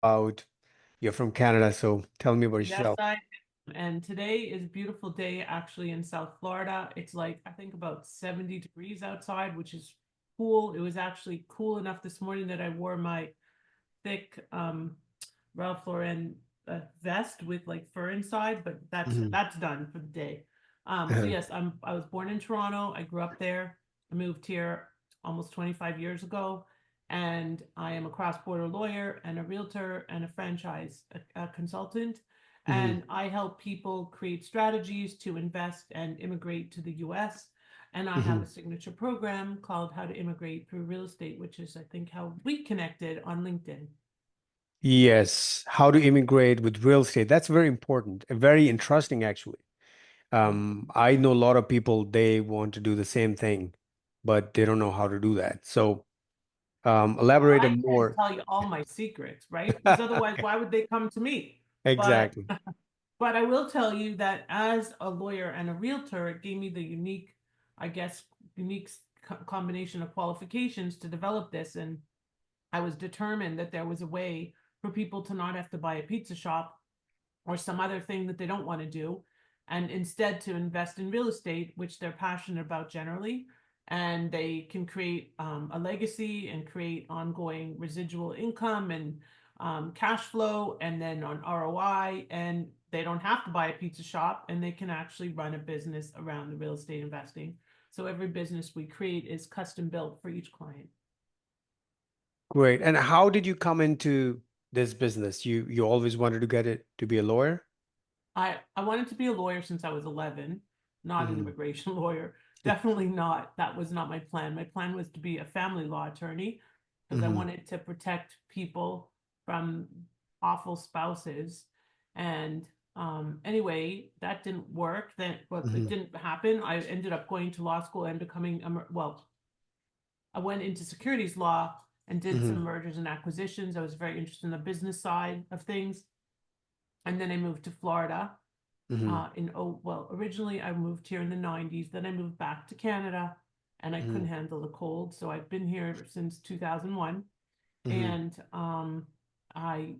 Out. You're from Canada, so tell me about Yes, yourself. I am. And today is a beautiful day actually in South Florida. It's like I think about 70 degrees outside, which is cool. It was actually cool enough this morning that I wore my thick Ralph Lauren vest with like fur inside, but Mhm. that's done for the day. So Uh-huh. yes, I was born in Toronto. I grew up there. I moved here almost 25 years ago, and I am a cross-border lawyer and a realtor and a franchise consultant. Mhm. And I help people create strategies to invest and immigrate to the US. And I have a Mhm. signature program called How to Immigrate Through Real Estate, which is, I think, how we connected on LinkedIn. Yes, how to immigrate with real estate. That's very important and very interesting, actually. Yeah. I know a lot of people, they want to do the same thing, but they don't know how to do that. So, Well, elaborate I can't more. tell you all my secrets, right? Because otherwise, why would they come to me? But Exactly. but I will tell you that as a lawyer and a realtor, it gave me the unique, I guess, unique combination of qualifications to develop this. And I was determined that there was a way for people to not have to buy a pizza shop or some other thing that they don't want to do, and instead to invest in real estate, which they're passionate about generally. And they can create a legacy and create ongoing residual income and cash flow, and then on ROI. And they don't have to buy a pizza shop, and they can actually run a business around the real estate investing. So every business we create is custom built for each client. Great. And how did you come into this business? You always wanted to get it to be a lawyer? I wanted to be a lawyer since I was 11, not an Hmm. immigration lawyer. Definitely not. That was not my plan. My plan was to be a family law attorney because I Hmm. wanted to protect people from awful spouses. And anyway, that didn't work. Then, well, it Hmm. didn't happen. I ended up going to law school and becoming, well, I went into securities law and did some Hmm. mergers and acquisitions. I was very interested in the business side of things. And then I moved to Florida Hmm. originally I moved here in the 90s, then I moved back to Canada and I couldn't Hmm. handle the cold, so I've been here since 2001. Hmm. And I,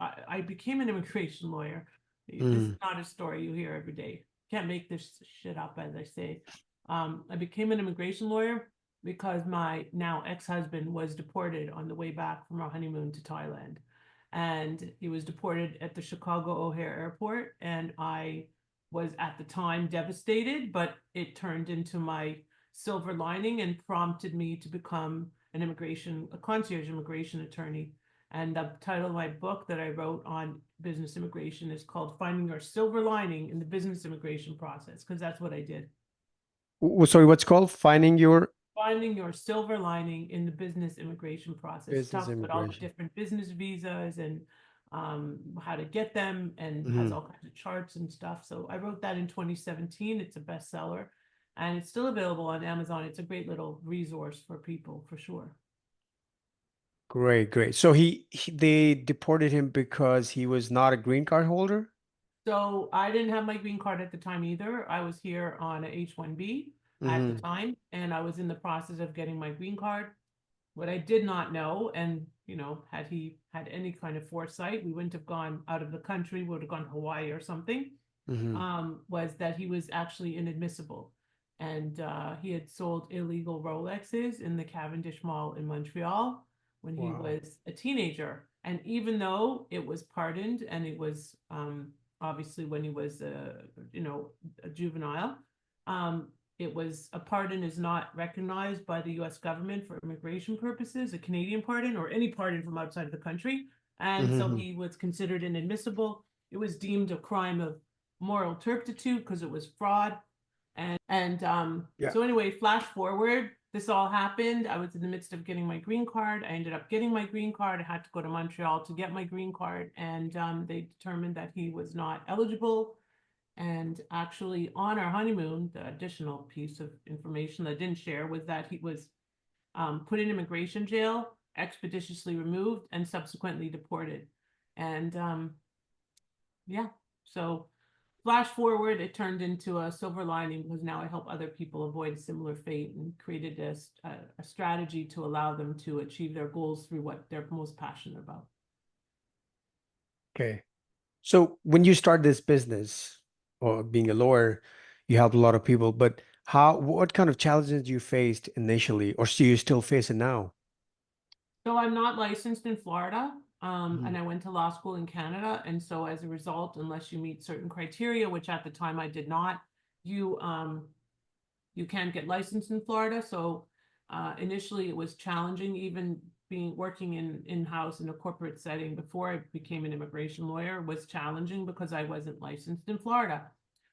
I became an immigration lawyer. This is Hmm. not a story you hear every day. Can't make this shit up, as I say. I became an immigration lawyer because my now ex-husband was deported on the way back from our honeymoon to Thailand. And he was deported at the Chicago O'Hare Airport. And I was at the time devastated, but it turned into my silver lining and prompted me to become a concierge immigration attorney. And the title of my book that I wrote on business immigration is called Finding Your Silver Lining in the Business Immigration Process, because that's what I did. Sorry, what's called finding your Finding your silver lining in the business immigration process. It business talks about all the immigration? different business visas and how to get them, and has Hmm. all kinds of charts and stuff. So I wrote that in 2017. It's a bestseller and it's still available on Amazon. It's a great little resource for people for sure. Great, great. So they deported him because he was not a green card holder? So I didn't have my green card at the time either. I was here on a H-1B at the Hmm. time, and I was in the process of getting my green card. What I did not know, and had he had any kind of foresight, we wouldn't have gone out of the country, we would have gone to Hawaii or something, Hmm. was that he was actually inadmissible. And he had sold illegal Rolexes in the Cavendish Mall in Montreal when he Wow. was a teenager. And even though it was pardoned and it was obviously when he was a juvenile, um, it was a pardon is not recognized by the US government for immigration purposes, a Canadian pardon or any pardon from outside of the country. And so Hmm. he was considered inadmissible. It was deemed a crime of moral turpitude because it was fraud. And Yeah. so anyway, flash forward, this all happened. I was in the midst of getting my green card. I ended up getting my green card. I had to go to Montreal to get my green card, and they determined that he was not eligible. And actually, on our honeymoon, the additional piece of information that I didn't share was that he was put in immigration jail, expeditiously removed, and subsequently deported. And yeah, so flash forward, it turned into a silver lining because now I help other people avoid a similar fate and created a strategy to allow them to achieve their goals through what they're most passionate about. Okay. So when you start this business or being a lawyer, you help a lot of people, but what kind of challenges you faced initially, or do you still face it now? So I'm not licensed in Florida, and Mhm. I went to law school in Canada. And so as a result, unless you meet certain criteria, which at the time I did not, you you can't get licensed in Florida. So initially it was challenging, even being working in-house in a corporate setting before I became an immigration lawyer was challenging because I wasn't licensed in Florida.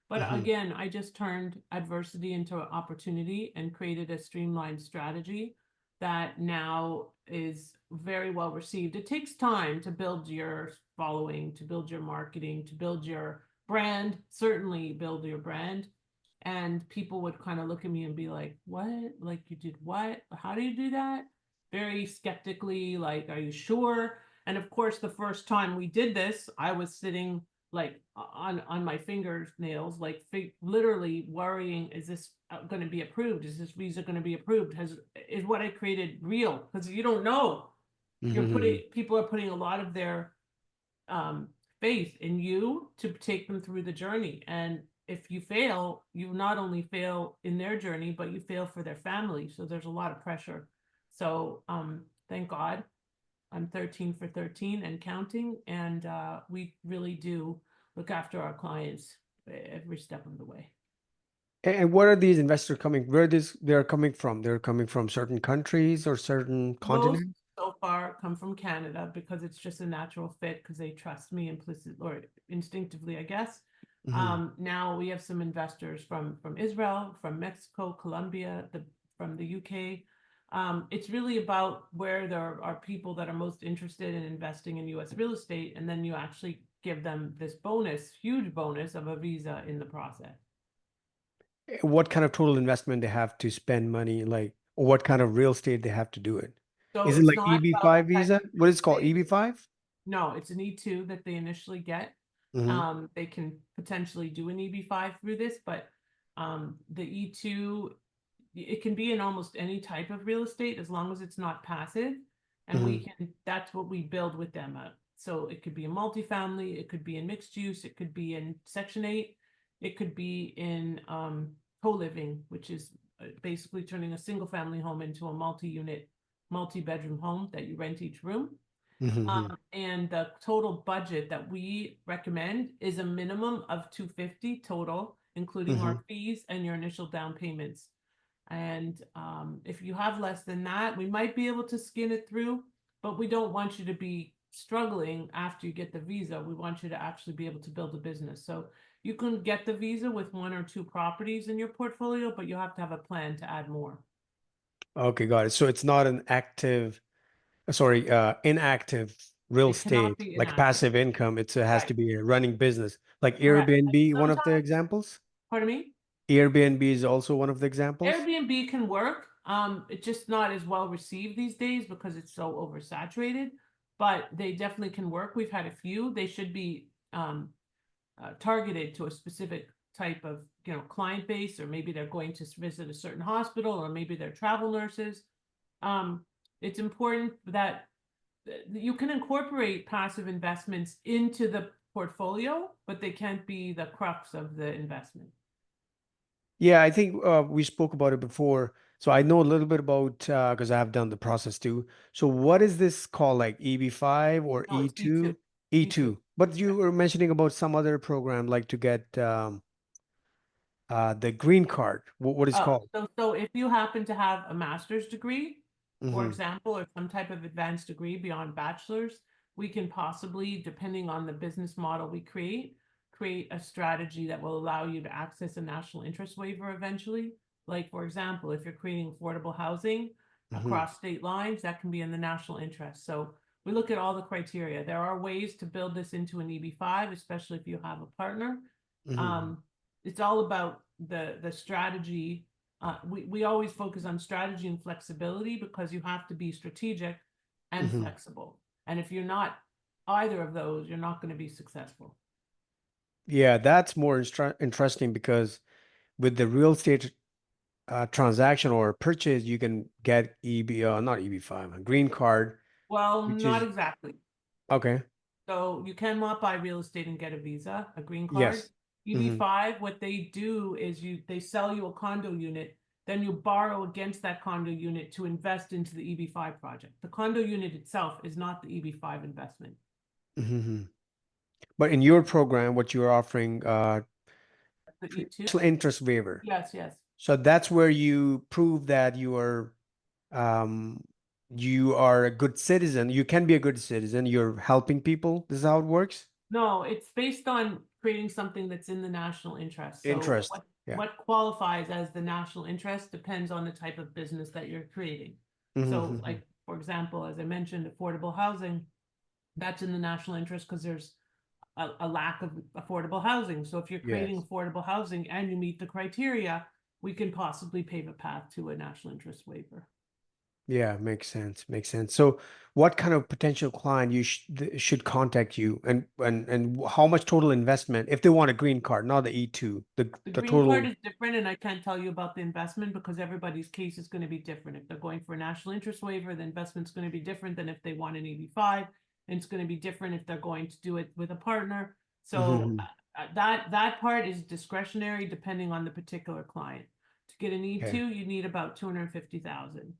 But Mhm. again, I just turned adversity into opportunity and created a streamlined strategy that now is very well received. It takes time to build your following, to build your marketing, to build your brand, certainly build your brand. And people would kind of look at me and be like, "What? Like you did what? How do you do that?" Very skeptically, like, "Are you sure?" And of course, the first time we did this, I was sitting like on my fingernails, like literally worrying, is this going to be approved? Is this visa going to be approved? Has is what I created real? Because you don't know. You're Mhm. putting people are putting a lot of their um, faith in you to take them through the journey. And if you fail, you not only fail in their journey, but you fail for their family. So there's a lot of pressure. So thank God I'm 13 for 13 and counting. And we really do look after our clients every step of the way. And what are these investors coming? Where this they're coming from? They're coming from certain countries or certain Most continents? so far come from Canada because it's just a natural fit because they trust me implicit or instinctively, I guess. Hmm. Now we have some investors from Israel, from Mexico, Colombia, from the UK. It's really about where there are people that are most interested in investing in U.S. real estate, and then you actually give them this bonus, huge bonus of a visa in the process. What kind of total investment they have to spend money, like, or what kind of real estate they have to do it? So Is it it's like not about EB5 the type visa? of What real is it called? estate. EB5? No, it's an E2 that they initially get. Hmm. They can potentially do an EB5 through this, but the E2, it can be in almost any type of real estate as long as it's not passive. And we Hmm. can, that's what we build with them. So it could be a multifamily, it could be in mixed use, it could be in Section 8, it could be in co-living, which is basically turning a single family home into a multi-unit, multi-bedroom home that you rent each room. Hmm. And the total budget that we recommend is a minimum of 250 total, including Hmm. our fees and your initial down payments. And if you have less than that, we might be able to skin it through, but we don't want you to be struggling after you get the visa. We want you to actually be able to build a business. So you can get the visa with one or two properties in your portfolio, but you have to have a plan to add more. Okay, got it. So it's not an active, sorry, inactive real It cannot estate, be like inactive. passive income. It has Right. to be a running business, like Correct. And Airbnb, one of the sometimes, examples. pardon me? Airbnb is also one of the examples. Airbnb can work. It's just not as well received these days because it's so oversaturated, but they definitely can work. We've had a few. They should be targeted to a specific type of client base, or maybe they're going to visit a certain hospital, or maybe they're travel nurses. Um, it's important that you can incorporate passive investments into the portfolio, but they can't be the crux of the investment. Yeah, I think we spoke about it before. So I know a little bit about because I have done the process too. So what is this called, like EB5 or No, it's E2. E2? E2. E2. But you were mentioning about some other program like to get the green card. What is Oh, called? so if you happen to have a master's degree, for Hmm. example, or some type of advanced degree beyond bachelor's, we can possibly, depending on the business model we create a strategy that will allow you to access a national interest waiver eventually. Like, for example, if you're creating affordable housing Hmm. across state lines, that can be in the national interest. So we look at all the criteria. There are ways to build this into an EB5, especially if you have a partner. Hmm. Um, it's all about the strategy. We always focus on strategy and flexibility because you have to be strategic and Hmm. flexible. And if you're not either of those, you're not going to be successful. Yeah, that's more interesting because with the real estate transaction or purchase, you can get EB, not EB5, a green card, Well, which not is exactly. okay. So you cannot buy real estate and get a visa, a green card. Yes. Hmm. EB-5, what they do is they sell you a condo unit, then you borrow against that condo unit to invest into the EB-5 project. The condo unit itself is not the EB-5 investment. Hmm. But in your program, what you're offering, The E2? financial interest waiver. Yes, yes. So that's where you prove that um, you are a good citizen. You can be a good citizen. You're helping people. This is how it works. No, it's based on creating something that's in the national interest. So Interest. Yeah. what qualifies as the national interest depends on the type of business that you're creating. So, Hmm. like for example, as I mentioned, affordable housing, that's in the national interest because there's a lack of affordable housing. So if you're creating Yes. affordable housing and you meet the criteria, we can possibly pave a path to a national interest waiver. Yeah, makes sense. Makes sense. So, what kind of potential client you should contact you, and how much total investment if they want a green card, not the E2, The the green card total. is different, and I can't tell you about the investment because everybody's case is going to be different. If they're going for a national interest waiver, the investment's going to be different than if they want an EB-5, and it's going to be different if they're going to do it with a partner. So Hmm. that part is discretionary depending on the particular client. To get an Okay. E2, you need about 250,000.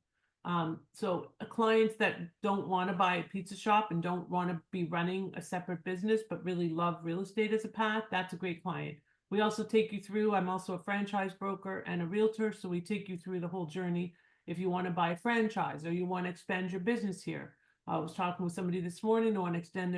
So clients that don't want to buy a pizza shop and don't want to be running a separate business but really love real estate as a path, that's a great client. We also take you through, I'm also a franchise broker and a realtor, so we take you through the whole journey. If you want to buy a franchise or you want to expand your business here. I was talking with somebody this morning who want to expand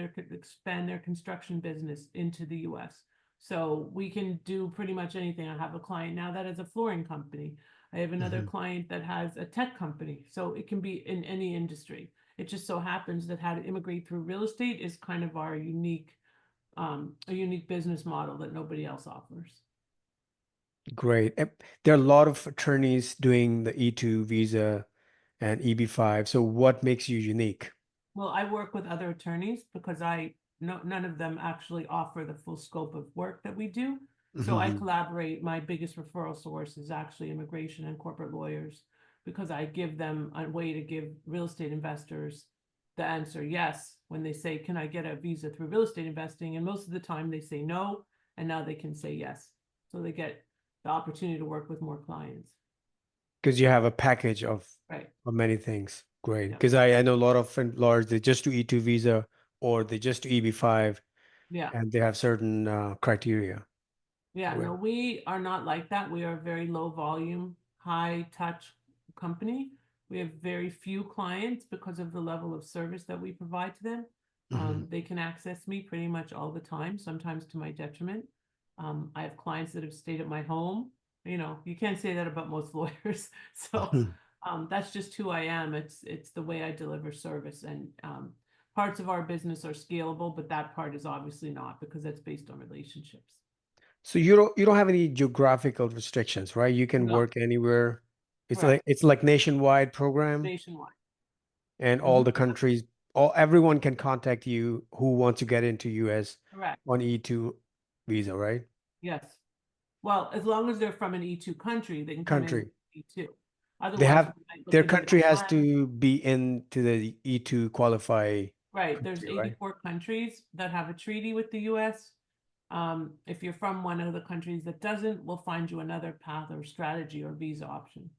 their construction business into the US. So we can do pretty much anything. I have a client now that has a flooring company. I have another Hmm. client that has a tech company. So it can be in any industry. It just so happens that how to immigrate through real estate is kind of our a unique business model that nobody else offers. Great. There are a lot of attorneys doing the E2 visa and EB5. So, what makes you unique? Well, I work with other attorneys because I no none of them actually offer the full scope of work that we do. So I Hmm. collaborate. My biggest referral source is actually immigration and corporate lawyers because I give them a way to give real estate investors the answer yes when they say, "Can I get a visa through real estate investing?" And most of the time they say no, and now they can say yes. So they get the opportunity to work with more clients. Because you have a package Right. of many things. Great. Yeah. Because I know a lot of friend lawyers, they just do E2 visa or they just do EB5 Yeah. and they have certain criteria. Yeah, Great. no, we are not like that. We are a very low volume, high touch company. We have very few clients because of the level of service that we provide to them. Hmm. They can access me pretty much all the time, sometimes to my detriment. I have clients that have stayed at my home. You know, you can't say that about most lawyers. So that's just who I am. It's the way I deliver service, and parts of our business are scalable, but that part is obviously not because that's based on relationships. So you don't have any geographical restrictions, right? You can No, work anywhere. correct. It's like nationwide program Nationwide. and all Hmm. the countries, all everyone can contact you who wants to get into US Correct. on E2 visa, right? Yes. Well, as long as they're from an E2 country, they can come in with Country. E2. They Otherwise, have we might look their into country their has plan. to be into the E2 qualify Right. There's country, right? 84 countries that have a treaty with the US. If you're from one of the countries that doesn't, we'll find you another path or strategy or visa option.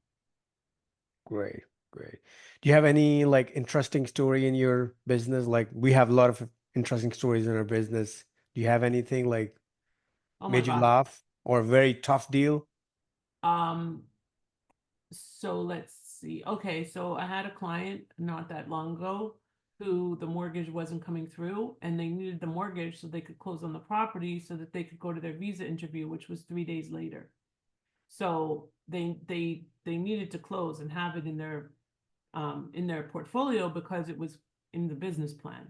Great, great. Do you have any like interesting story in your business? Like we have a lot of interesting stories in our business. Do you have anything like Oh my made you gosh. laugh or a very tough deal? Um, So let's see. Okay, so I had a client not that long ago who the mortgage wasn't coming through and they needed the mortgage so they could close on the property so that they could go to their visa interview, which was 3 days later. So they needed to close and have it in their portfolio because it was in the business plan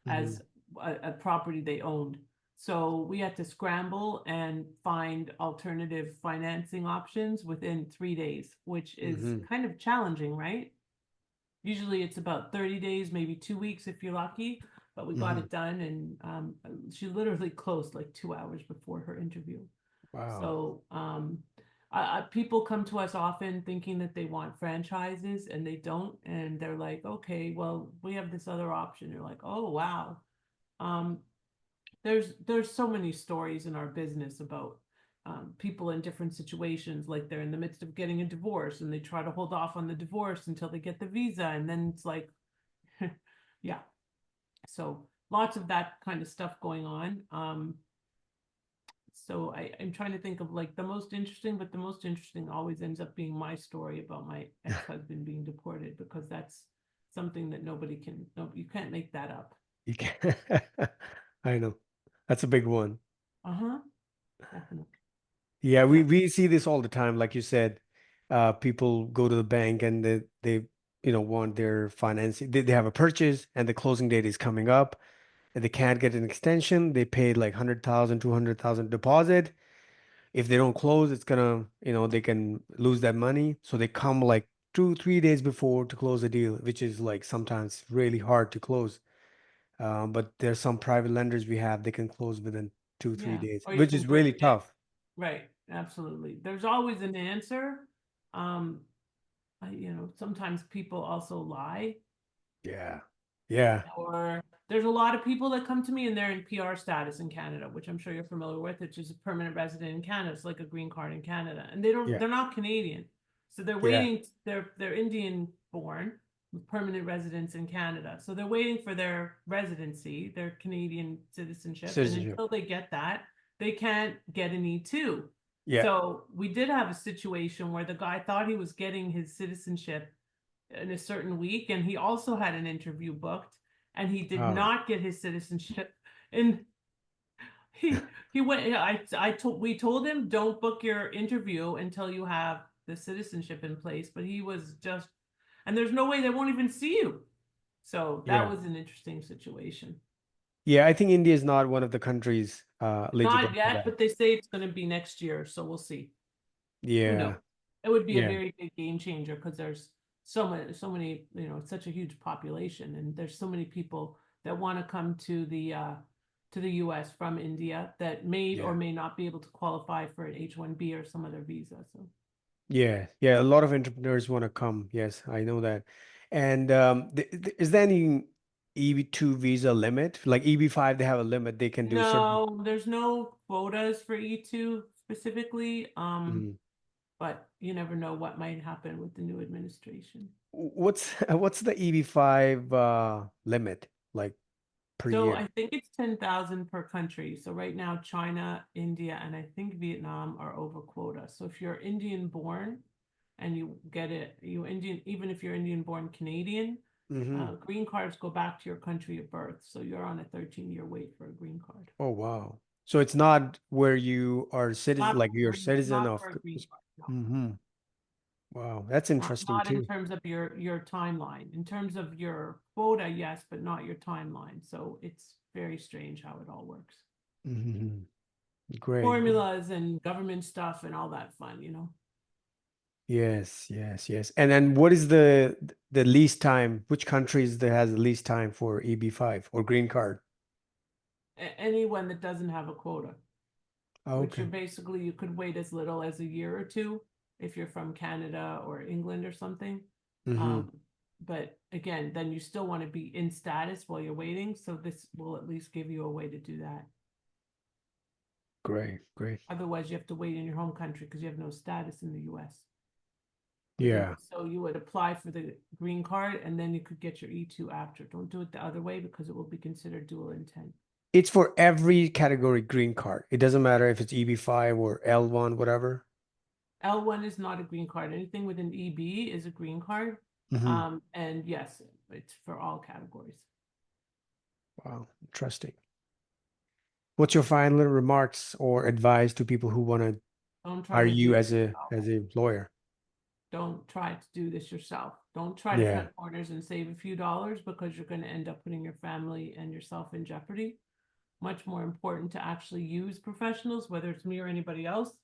Hmm. as a property they owned. So we had to scramble and find alternative financing options within 3 days, which is Hmm. kind of challenging, right? Usually it's about 30 days, maybe 2 weeks if you're lucky, but we got Hmm. it done and she literally closed like 2 hours before her interview. Wow. So people come to us often thinking that they want franchises and they don't. And they're like, okay, well, we have this other option. You're like, oh, wow. Um, there's so many stories in our business about people in different situations, like they're in the midst of getting a divorce and they try to hold off on the divorce until they get the visa, and then it's like, yeah. So lots of that kind of stuff going on. So I'm trying to think of like the most interesting, but the most interesting always ends up being my story about my ex-husband being deported, because that's something that nobody can, no, you can't make that up. You can I know. That's a big one. Uh-huh, definitely. Yeah, we Yeah, we see this all the time. Like you said, people go to the bank and they want their financing. They have a purchase and the closing date is coming up and they can't get an extension. They paid like 100,000, 200,000 deposit. If they don't close, it's they can lose that money. So they come like 2, 3 days before to close the deal, which is like sometimes really hard to close. But there's some private lenders we have, they can close within two, three yeah. days, Or you which can is break really it. tough. Right, absolutely. There's always an answer. Um, sometimes people also lie, Yeah. Yeah. or there's a lot of people that come to me and they're in PR status in Canada, which I'm sure you're familiar with, which is a permanent resident in Canada. It's like a green card in Canada, and Yeah. they're not Canadian, so they're Yeah. waiting. They're Indian born with permanent residence in Canada, so they're waiting for their residency, their Canadian citizenship, and Citizenship. until they get that, they can't get an E2. Yeah. So we did have a situation where the guy thought he was getting his citizenship in a certain week, and he also had an interview booked, and he did Oh, not get his citizenship. And he went. I told we told him, don't book your interview until you have the citizenship in place. But he was just, and there's no way they won't even see you. So that yeah. was an interesting situation. Yeah. I think India is not one of the countries eligible Not for yet, that. but they say it's going to be next year, so we'll see. Who knows? Yeah. It would be a Yeah. very big game changer, because there's so many, it's such a huge population, and there's so many people that want to come to the US from India that may or Yeah. may not be able to qualify for an H-1B or some other visa. So Yeah. Yeah. A lot of entrepreneurs want to come. Yes, I know that. And is there any EB2 visa limit? Like EB5, they have a limit. They can do certain. no, there's no quotas for E2 specifically. Mhm. But you never know what might happen with the new administration. What's the EB5 limit like per So year? I think it's 10,000 per country. So right now, China, India, and I think Vietnam are over quota. So if you're Indian born and you get it, you Indian, even if you're Indian born Canadian, Hmm. green cards go back to your country of birth. So you're on a 13-year wait for a green card. Oh, wow. So it's not where you are citizen, Not like you're citizen not of. for a green card. No. Hmm. Wow, that's Not interesting not in too. terms of your timeline. In terms of your quota, yes, but not your timeline. So it's very strange how it all works. Hmm. Great, great. Formulas and government stuff and all that fun. Yes, yes, yes. And then what is the least time? Which countries that has the least time for EB5 or green card? Anyone that doesn't have a quota, Oh, which okay. you could wait as little as a year or two if you're from Canada or England or something. Hmm. Um, but again, then you still want to be in status while you're waiting. So this will at least give you a way to do that. Great, great. Otherwise, you have to wait in your home country because you have no status in the US. But then, Yeah. so you would apply for the green card and then you could get your E2 after. Don't do it the other way because it will be considered dual intent. It's for every category green card. It doesn't matter if it's EB5 or L1, whatever. L1 is not a green card. Anything with an EB is a green card. Hmm. And yes, it's for all categories. Wow, interesting. What's your final remarks or advice to people who want to Don't try hire to do you it as a yourself. as a lawyer? Don't try to do this yourself. Don't try to Yeah. cut corners and save a few dollars, because you're going to end up putting your family and yourself in jeopardy. Much more important to actually use professionals, whether it's me or anybody else,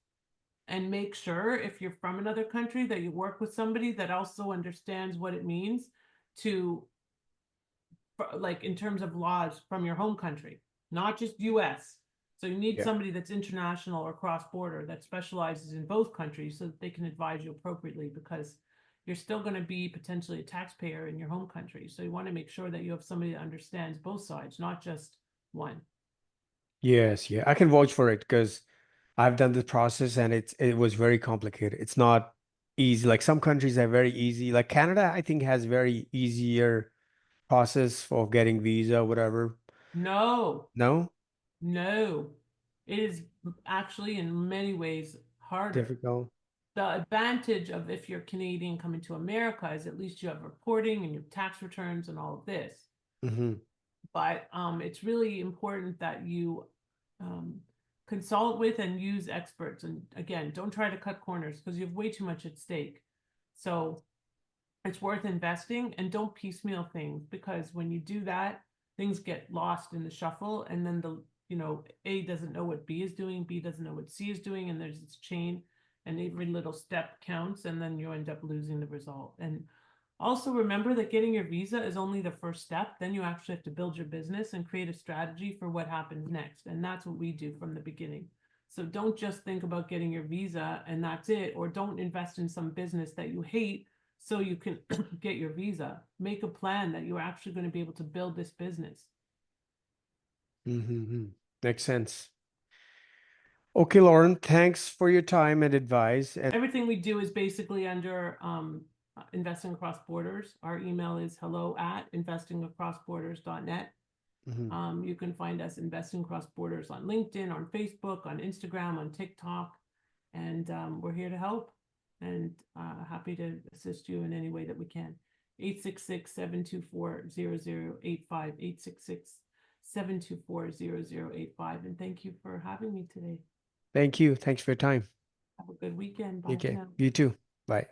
and make sure if you're from another country that you work with somebody that also understands what it means to, like in terms of laws from your home country, not just US. So you need Yeah. somebody that's international or cross border that specializes in both countries so that they can advise you appropriately, because you're still going to be potentially a taxpayer in your home country. So you want to make sure that you have somebody that understands both sides, not just one. Yes, yeah. I can vouch for it because I've done this process and it was very complicated. It's not easy. Like some countries are very easy. Like Canada, I think has very easier process for getting visa, whatever. No, No? no. It is actually in many ways harder. Difficult. The advantage of if you're Canadian coming to America is at least you have reporting and your tax returns and all of this. Hmm. But it's really important that you um, consult with and use experts. And again, don't try to cut corners because you have way too much at stake. So it's worth investing, and don't piecemeal things, because when you do that, things get lost in the shuffle, and then A doesn't know what B is doing, B doesn't know what C is doing, and there's this chain, and every little step counts, and then you end up losing the result. And also remember that getting your visa is only the first step. Then you actually have to build your business and create a strategy for what happens next. And that's what we do from the beginning. So don't just think about getting your visa and that's it, or don't invest in some business that you hate so you can get your visa. Make a plan that you're actually going to be able to build this business. Hmm. Makes sense. Okay, Lauren, thanks for your time and advice. And Everything we do is basically under investing across borders. Our email is hello@investingacrossborders.net. mhm. You can find us investing across borders on LinkedIn, on Facebook, on Instagram, on TikTok, and we're here to help and happy to assist you in any way that we can. 866-724-0085, 866-724-0085. And thank you for having me today. Thank you. Thanks for your time. Have a good weekend. Bye for Okay. now. You too. Bye.